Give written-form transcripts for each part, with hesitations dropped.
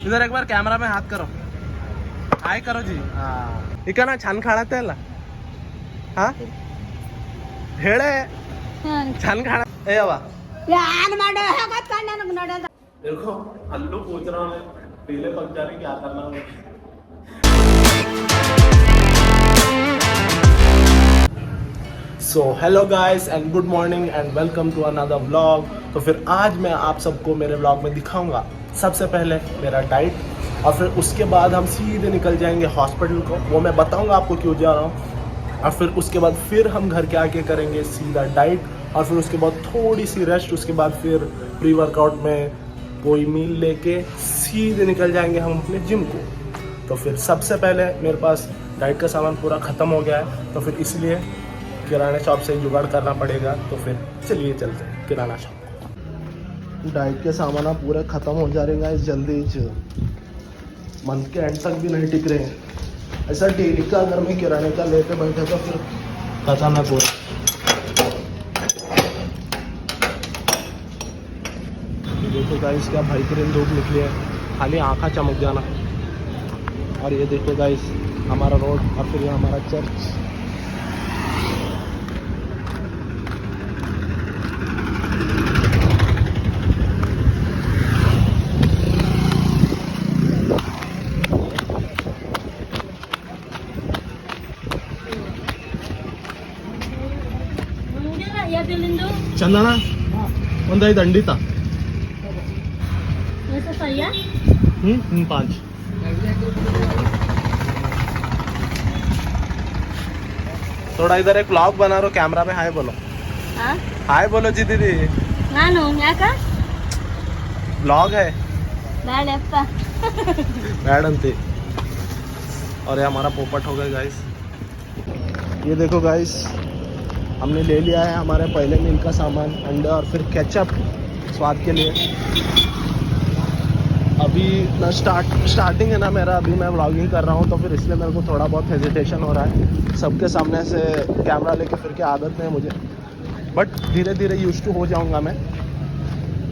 इधर एक बार कैमरा में हाथ करो, हाय करो जी. इका ना छान खाणा त्याला हा हेळे छान खाणा ए वा देखो अल्लू पूछ रहा हूँ पीले पक जाने क्या करना है. So hello guys and good morning and welcome to another vlog. तो फिर आज मैं आप सबको मेरे व्लॉग में दिखाऊंगा सबसे पहले मेरा डाइट, और फिर उसके बाद हम सीधे निकल जाएंगे हॉस्पिटल को. वो मैं बताऊंगा आपको क्यों जा रहा हूँ. और फिर उसके बाद फिर हम घर के आके करेंगे सीधा डाइट, और फिर उसके बाद थोड़ी सी रेस्ट. उसके बाद फिर प्री वर्कआउट में कोई मील लेके सीधे निकल जाएंगे हम अपने जिम को. तो फिर सबसे पहले मेरे पास डाइट का सामान पूरा ख़त्म हो गया है, तो फिर इसलिए किराना शॉप से जुगाड़ करना पड़ेगा. तो फिर चलिए चलते हैं किराना शॉप. डाइट के सामान पूरे ख़त्म हो जा रहे हैं इस जल्दी मंथ के एंड तक भी नहीं टिक रहे हैं. ऐसा डेली का अगर मैं किराने का लेके बैठे तो फिर खत्म है पूरा. देखो गाइस क्या बेहतरीन धूप निकली है, खाली आँखा चमक जाना. और ये देखो गाइस हमारा रोड, और फिर ये हमारा चर्च. चंदना ಒಂದು 5 अंडीता 5. थोड़ा इधर एक व्लॉग बना रहा हूं, कैमरा में हाय बोलो. हाय बोलो जी दीदी. ನಾನು ಯಾಕ व्लॉग है ಬೇಡ ಅಪ್ಪ. मैडम. और ये हमारा पोपट हो गया गाइस. ये देखो गाइस हमने ले लिया है हमारे पहले मील का सामान, अंडे और फिर केचप स्वाद के लिए. अभी ना स्टार्टिंग है ना मेरा, अभी मैं व्लॉगिंग कर रहा हूँ, तो फिर इसलिए मेरे को थोड़ा बहुत हेजिटेशन हो रहा है. सबके सामने से कैमरा लेके फिर के आदत नहीं है मुझे, बट धीरे धीरे यूज टू हो जाऊँगा मैं.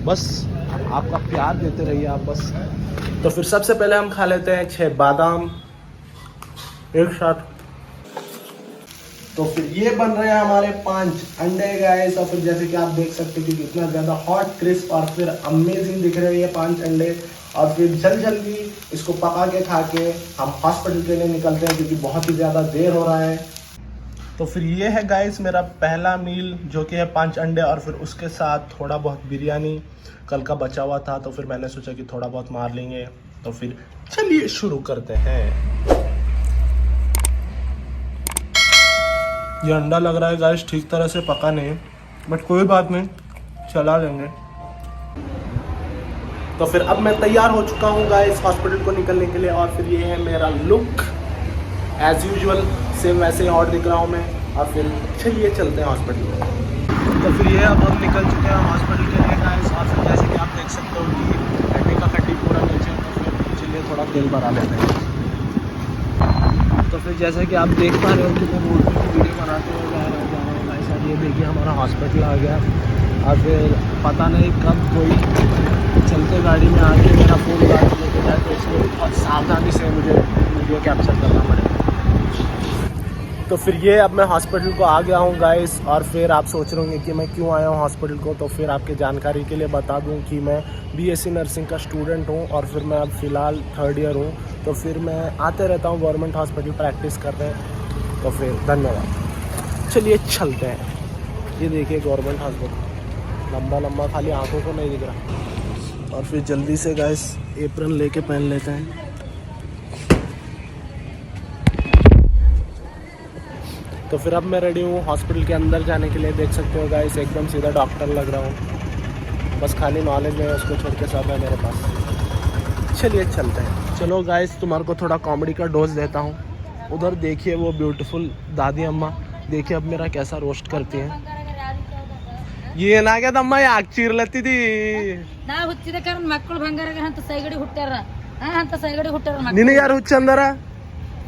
बस आपका प्यार देते रहिए आप बस. तो फिर सबसे पहले हम खा लेते हैं 6 बादाम एक साथ. तो फिर ये बन रहे हैं हमारे 5 अंडे गाइस. और फिर जैसे कि आप देख सकते हैं कि कितना ज़्यादा हॉट क्रिस्प और फिर अमेजिंग दिख रहे हैं ये 5 अंडे. और फिर जल्दी इसको पका के खा के हम हॉस्पिटल के लिए निकलते हैं, क्योंकि बहुत ही ज़्यादा देर हो रहा है. तो फिर ये है गाइस मेरा पहला मील, जो कि है 5 अंडे और फिर उसके साथ थोड़ा बहुत बिरयानी कल का बचा हुआ था, तो फिर मैंने सोचा कि थोड़ा बहुत मार लेंगे. तो फिर चलिए शुरू करते हैं. ये अंडा लग रहा है गाइस ठीक तरह से पका नहीं, बट कोई बात नहीं, चला लेंगे. तो फिर अब मैं तैयार हो चुका हूँ गाइस हॉस्पिटल को निकलने के लिए. और फिर ये है मेरा लुक एज यूजुअल, सेम वैसे ही हॉट दिख रहा हूँ मैं. और फिर चलिए चलते हैं हॉस्पिटल. तो फिर ये अब हम निकल चुके हैं हॉस्पिटल के लिए गाइस. और फिर जैसे कि आप देख सकते हो कि हड्डी का हड्डी पूरा नीचे. तो फिर चलिए थोड़ा तेल भरा लेते हैं. तो फिर जैसे कि आप देख पा रहे हो कि मैं रोड पर वीडियो बनाते हुए जा रहा हूँ गाइस. और ये देखिए हमारा हॉस्पिटल आ गया. और फिर पता नहीं कब कोई चलते गाड़ी में आके मेरा फ़ोन गाड़ी लेके जाए, तो इसलिए बहुत सावधानी से मुझे वीडियो कैप्चर करना पड़ेगा. तो फिर ये अब मैं हॉस्पिटल को आ गया हूँ गाइस. और फिर आप सोच रहे होंगे कि मैं क्यों आया हूँ हॉस्पिटल को. तो फिर आपके जानकारी के लिए बता दूँ कि मैं BSc नर्सिंग का स्टूडेंट हूँ, और फिर मैं अब फ़िलहाल 3rd ईयर हूँ. तो फिर मैं आते रहता हूँ गवर्नमेंट हॉस्पिटल प्रैक्टिस करने. तो फिर धन्यवाद. चलिए चलते हैं. ये देखिए गवर्नमेंट हॉस्पिटल लंबा लंबा, खाली आँखों को नहीं दिख रहा. और फिर जल्दी से गाइस एप्रन लेके पहन लेते हैं. तो फिर अब मैं रेडी हूँ हॉस्पिटल के अंदर जाने के लिए. देख सकते हो गाइस एकदम सीधा डॉक्टर लग रहा हूँ. बस खाली नॉलेज में उसको छोड़ के सब है मेरे पास. चलिए चलते हैं. चलो गाइस तुम्हारे को थोड़ा कॉमेडी का डोज देता हूँ. उधर देखिए वो ब्यूटीफुल दादी अम्मा, देखिए अब मेरा कैसा रोस्ट करती हैं. ये ना क्या अम्मा याक चीरलती थी ನಾ ಹುಚ್ಚಿದ ಕಾರಣ ಮಕ್ಕಳು ಬಂಗಾರ ಅಂತ ಸೈಗಡಿ ಹುಟ್ಟಾರ ಅಂತ ಸೈಗಡಿ ಹುಟ್ಟಾರ ನೀನು ಯಾರು ಹುಚ್ಚ ಅಂದಾರ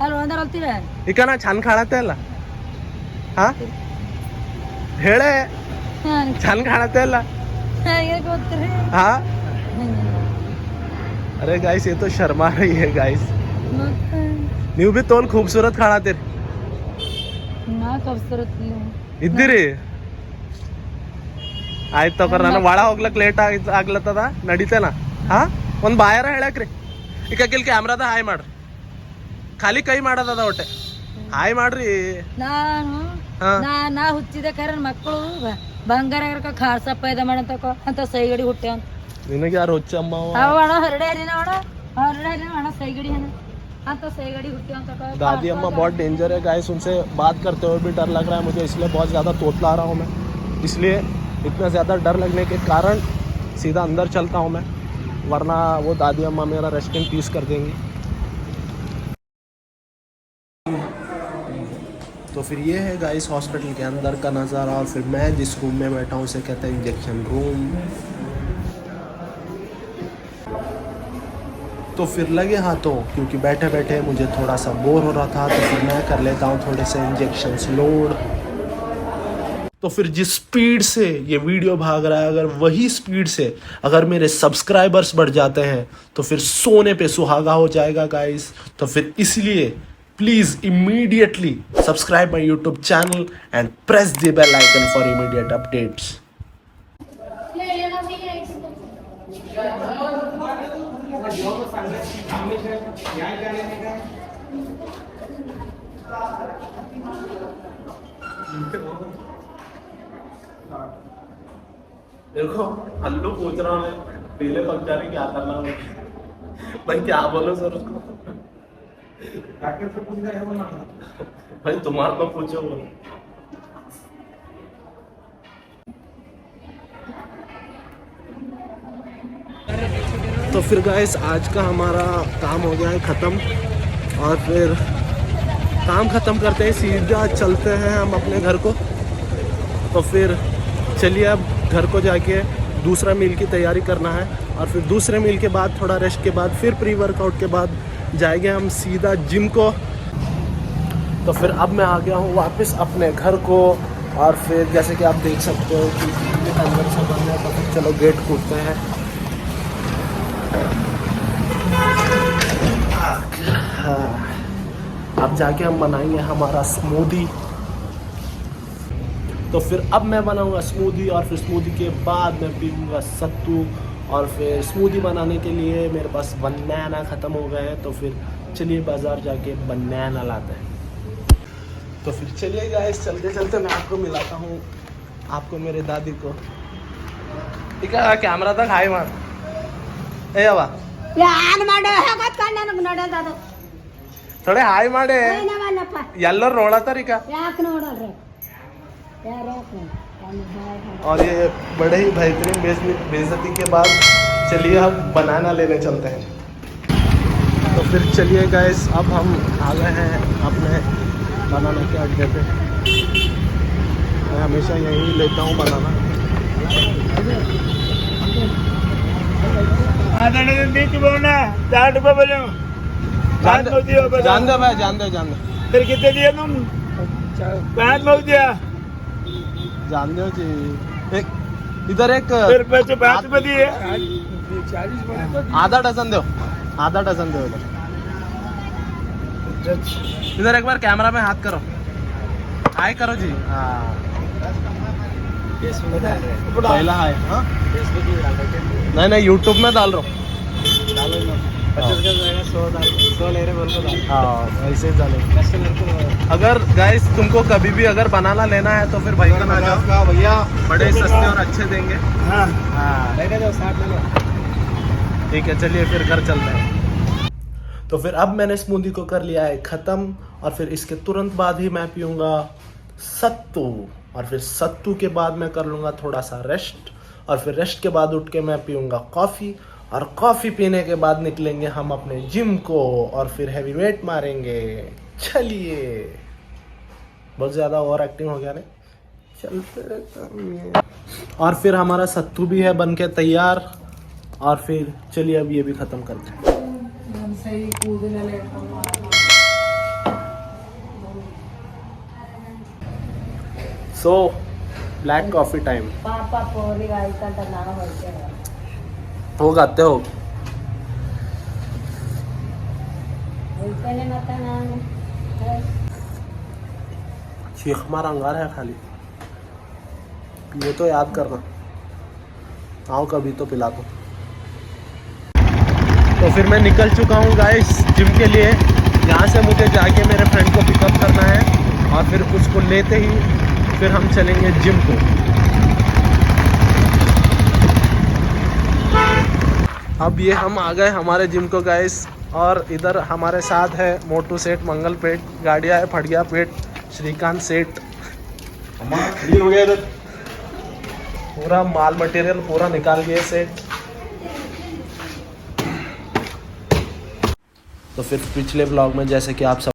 ಅಲ್ಲಿ ಒಂದರ ಅಲ್ತೀವಿ ಈಗ ನಾ ಚಂದ ಕಾಣತ್ತೆ ಅಲ್ಲ ಹಾ ಹೇಳೆ ಚಂದ ಕಾಣತ್ತೆ ಅಲ್ಲ ಗೊತ್ತಿರಿ ಹಾ अरे गाइस ये तो शर्मा रही है गाइस मग काय? न्यू भी तोन खूबसूरत खाना तेरे ना खूबसूरत ಇದ್ದೀರಿ ಆಯ್ತು ತಗೋರ ನಾನು ಒಳ ಹೋಗ್ಲಕ್ ಲೇಟ್ ಆಗ್ಲತ್ತದ ನಡೀತೇನ ಹಾ ಒಂದ್ ಬಾಯಾರ ಹೇಳಕ್ರಿ ಈಗ ಇಲ್ಲಿ ಕ್ಯಾಮ್ರಾದ ಹಾಯ್ ಮಾಡ್ರಿ ಖಾಲಿ ಕೈ ಮಾಡೋದದ ಒಟ್ಟೆ ಹಾಯ್ ಮಾಡ್ರಿ ನಾನು ನಾ ಹುಚ್ಚಿದ ಕಾರಣ ಮಕ್ಕಳು ಬಂಗಾರ ಖಾಸ ಪೈದ ಮಾಡಂತಕೋ ಅಂತ ಸೈಗಡಿ ಹುಟ್ಟೆ ಅಂತ ನಿನಗೆ ಯಾರು ಹುಚ್ಚಮ್ಮ ಅವಣ ಹರಡೇರಿನ ಅವಣ ಸೈಗಡಿ ಹನ ಅಂತ ಸೈಗಡಿ ಹುಟ್ಟೆ ಅಂತ दादी अम्मा बहुत डेंजर है गाइस उनसे बात करते हुए भी डर लग रहा है मुझे इसलिए बहुत ज़्यादा तोतला रहा हूँ मैं इसलिए इतना ज़्यादा डर लगने के कारण सीधा अंदर चलता हूँ मैं वरना वो दादी अम्मा मेरा रेस्ट इन पीस कर देंगी तो फिर ये है गाइस हॉस्पिटल के अंदर का नज़ारा और फिर मैं जिस रूम में बैठा हूँ उसे कहते हैं इंजेक्शन रूम तो फिर लगे हाथों क्योंकि बैठे बैठे मुझे थोड़ा सा बोर हो रहा था तो फिर मैं कर लेता हूँ थोड़े से इंजेक्शंस लोड तो फिर जिस स्पीड से ये वीडियो भाग रहा है अगर वही स्पीड से अगर मेरे सब्सक्राइबर्स बढ़ जाते हैं तो फिर सोने पे सुहागा हो जाएगा गाइस तो फिर इसलिए please immediately subscribe my YouTube channel and press the bell icon for immediate updates देखो अल्लू पूछ रहा हूँ पीले पक जाने क्या करना है भाई क्या बोलो सर उसको भाई तुम्हारे को पूछो बोलो तो फिर गाइस आज का हमारा काम हो गया है ख़त्म और फिर काम ख़त्म करते हैं सीधा चलते हैं हम अपने घर को तो फिर चलिए अब घर को जाके दूसरा मील की तैयारी करना है और फिर दूसरे मील के बाद थोड़ा रेस्ट के बाद फिर प्री वर्कआउट के बाद जाएंगे हम सीधा जिम को तो फिर अब मैं आ गया हूँ वापस अपने घर को और फिर जैसे कि आप देख सकते हो कि अंदर से बंद है तो फिर चलो गेट खोलते हैं अब जाके हम बनाएंगे हमारा स्मूदी तो फिर अब मैं बनाऊंगा स्मूदी और फिर स्मूदी के बाद मैं पीऊँगा सत्तू और फिर स्मूदी बनाने के लिए मेरे पास बनाना ख़त्म हो गए हैं तो फिर चलिए बाज़ार जाके बनाना लाते हैं तो फिर चलिए गाइस चलते चलते मैं आपको मिलाता हूँ आपको मेरे दादी को ठीक है कैमरा तक हाय मार ए अवा थोड़े हाय मारे ಎಲ್ಲರೂ ನೋಡತಾರ ಈಗ और ये बड़े ही बेहतरीन बेइज्जती के बाद चलिए हम बनाना लेने चलते हैं तो फिर चलिए गाइस अब हम आ गए हैं अपने बनाना के अड्डे पे मैं हमेशा यहीं लेता हूँ बनाना जान दो भाई जान दो फिर कितने दिया तुम 5 बहुत दिया जान दो जी एक इधर एक फिर पैसे 5 रुपए दिए आधा डजन दो इधर एक बार कैमरा में हाथ करो हाय करो जी हाँ पहला हाय हाँ नहीं यूट्यूब में डाल रहा हूँ ऐसे ही डालेंगे अगर गाइस तुमको कभी भी अगर बनाना लेना है तो फिर भाई का ना जाओ भैया बड़े सस्ते और अच्छे देंगे ठीक है चलिए फिर घर चलते हैं तो फिर अब मैंने स्मूदी को कर लिया है ख़त्म और फिर इसके तुरंत बाद ही मैं पीऊँगा सत्तू और फिर सत्तू के बाद मैं कर लूँगा थोड़ा सा रेस्ट और फिर रेस्ट के बाद उठ के मैं पीऊँगा कॉफ़ी और कॉफ़ी पीने के बाद निकलेंगे हम अपने जिम को और फिर हैवी वेट मारेंगे चलिए बहुत ज़्यादा ओवर एक्टिंग हो गया नहीं चलते रहते और फिर हमारा सत्तू भी है बन के तैयार और फिर चलिए अब ये भी ख़त्म करते हैं सो ब्लैक कॉफ़ी टाइम हो गाते हो पहले माता नाम चीख मार अंगार है खाली, ये तो याद करना, आओ कभी तो पिला दो। तो फिर मैं निकल चुका हूँ गाइस जिम के लिए। यहाँ से मुझे जाके मेरे फ्रेंड को पिकअप करना है और फिर उसको लेते ही फिर हम चलेंगे जिम को। अब ये हम आ गए हमारे जिम को गाइस, और इधर हमारे साथ है मोटू सेठ, मंगल पेट, गाड़िया है फड़िया पेट, श्रीकांत सेठ। हो गया इधर। पूरा माल मटेरियल पूरा निकाल गए सेठ। तो फिर पिछले ब्लॉग में जैसे कि आप सब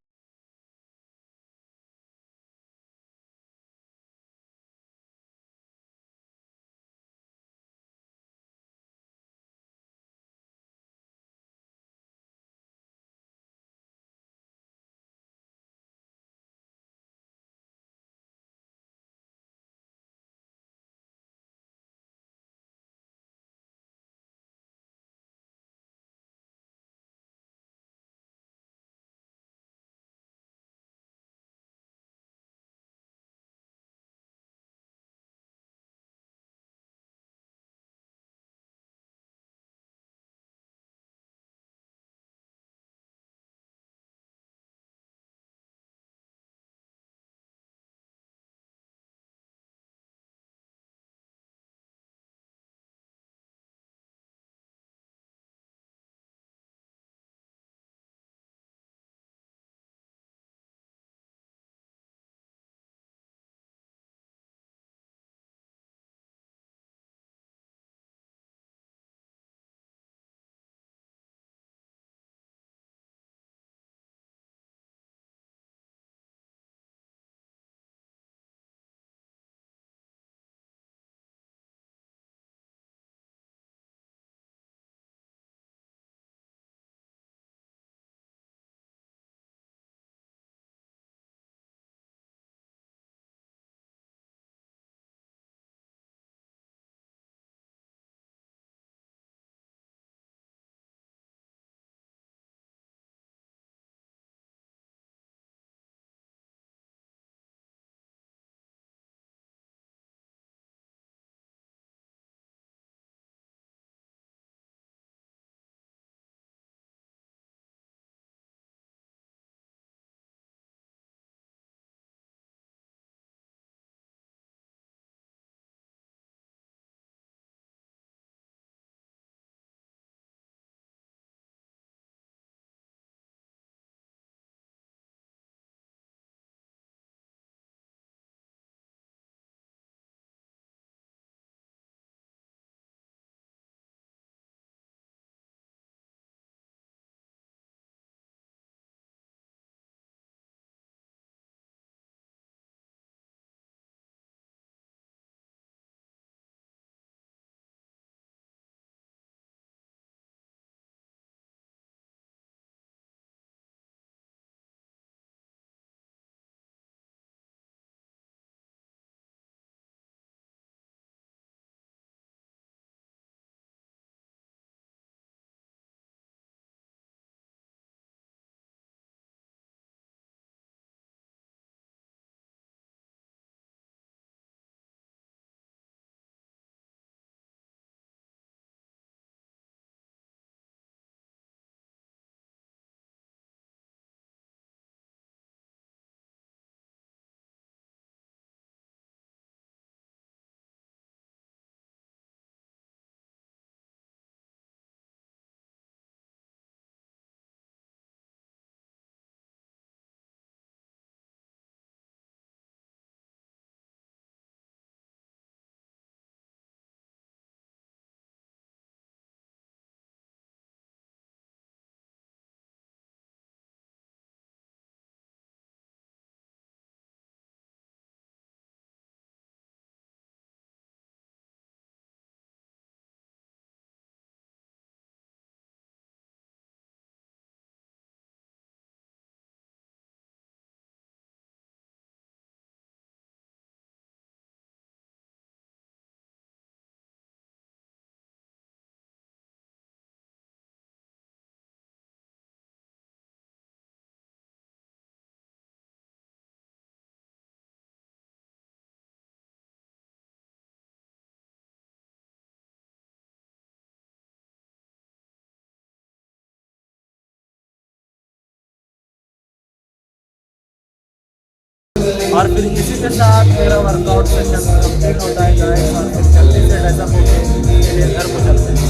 और फिर इसी के साथ मेरा वर्कआउट सेशन कंप्लीट होता है गाइस, और फिर जल्दी से ड्रेसअप होके मेरे घर को चलते हैं।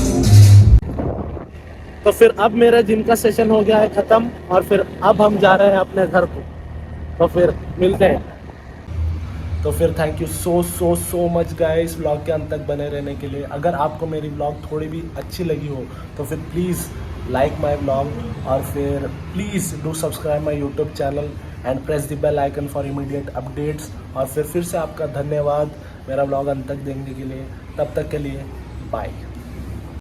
तो फिर अब मेरा जिम का सेशन हो गया है ख़त्म, और फिर अब हम जा रहे हैं अपने घर को। तो फिर मिलते हैं। तो फिर thank you so much guys vlog के अंत तक बने रहने के लिए। अगर आपको मेरी व्लॉग थोड़ी भी अच्छी लगी हो तो फिर प्लीज़ लाइक माई व्लॉग, और फिर please do subscribe my YouTube channel and press the bell icon for immediate updates. और फिर से आपका धन्यवाद मेरा व्लॉग अंत तक देखने के लिए। तब तक के लिए बाय।